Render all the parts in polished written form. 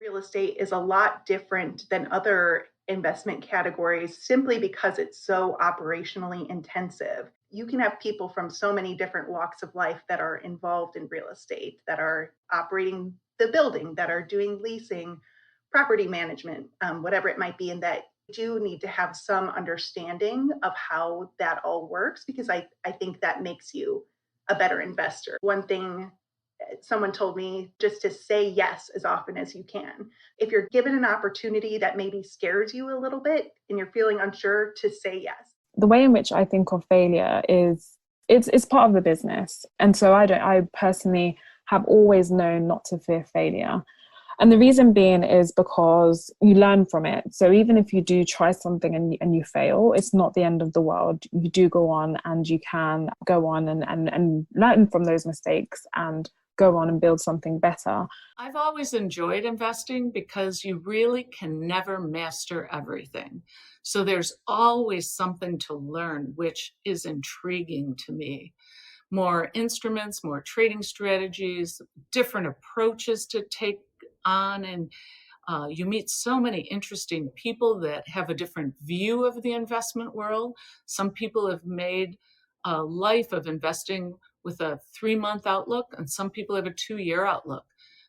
Real estate is a lot different than other investment categories simply because it's so operationally intensive. You can have people from so many different walks of life that are involved in real estate, that are operating the building, that are doing leasing, property management, whatever it might be, and that do need to have some understanding of how that all works because I think that makes you a better investor. One thing someone told me just to say yes as often as you can. If you're given an opportunity that maybe scares you a little bit and you're feeling unsure, to say yes. The way in which I think of failure is it's part of the business. And so I personally have always known not to fear failure. And the reason being is because you learn from it. So even if you do try something and you fail, it's not the end of the world. You do go on and you can go on and learn from those mistakes and go on and build something better. I've always enjoyed investing because you really can never master everything. So there's always something to learn, which is intriguing to me. More instruments, more trading strategies, different approaches to take on, and you meet so many interesting people that have a different view of the investment world. Some people have made a life of investing with a 3-month outlook, and some people have a 2-year outlook.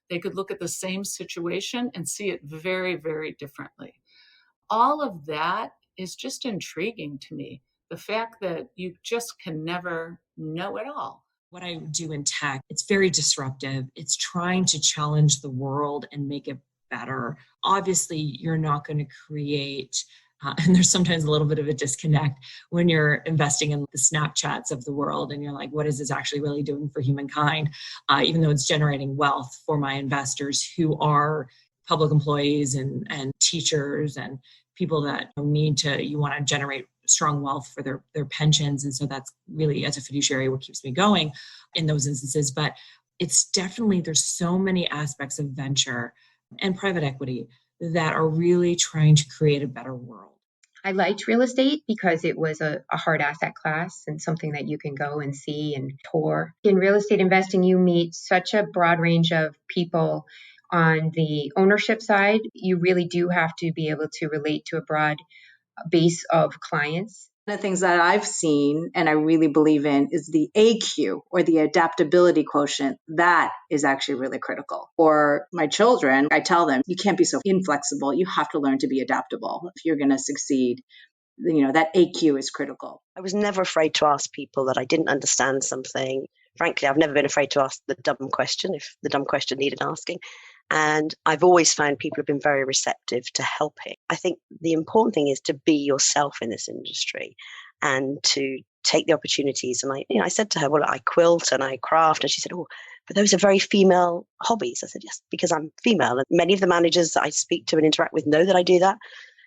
They could look at the same situation and see it very, very differently. All of that is just intriguing to me. The fact that you just can never know it all. What I do in tech, it's very disruptive. It's trying to challenge the world and make it better. Obviously, you're not going to create, and there's sometimes a little bit of a disconnect when you're investing in the Snapchats of the world and you're like, what is this actually really doing for humankind? Even though it's generating wealth for my investors who are public employees and teachers and people that you want to generate strong wealth for their pensions. And so that's really, as a fiduciary, what keeps me going in those instances. But it's definitely, there's so many aspects of venture and private equity that are really trying to create a better world. I liked real estate because it was a hard asset class and something that you can go and see and tour. In real estate investing, you meet such a broad range of people. On the ownership side, you really do have to be able to relate to a broad base of clients. One of the things that I've seen and I really believe in is the AQ, or the adaptability quotient. That is actually really critical. For my children, I tell them, you can't be so inflexible. You have to learn to be adaptable if you're going to succeed. That AQ is critical. I was never afraid to ask people that I didn't understand something. Frankly, I've never been afraid to ask the dumb question if the dumb question needed asking. And I've always found people have been very receptive to helping. I think the important thing is to be yourself in this industry and to take the opportunities. And I said to her, well, I quilt and I craft. And she said, oh, but those are very female hobbies. I said, yes, because I'm female. And many of the managers that I speak to and interact with know that I do that.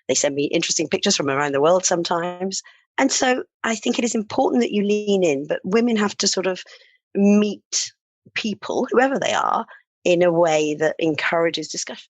They send me interesting pictures from around the world sometimes. And so I think it is important that you lean in, but women have to sort of meet people, whoever they are, in a way that encourages discussion.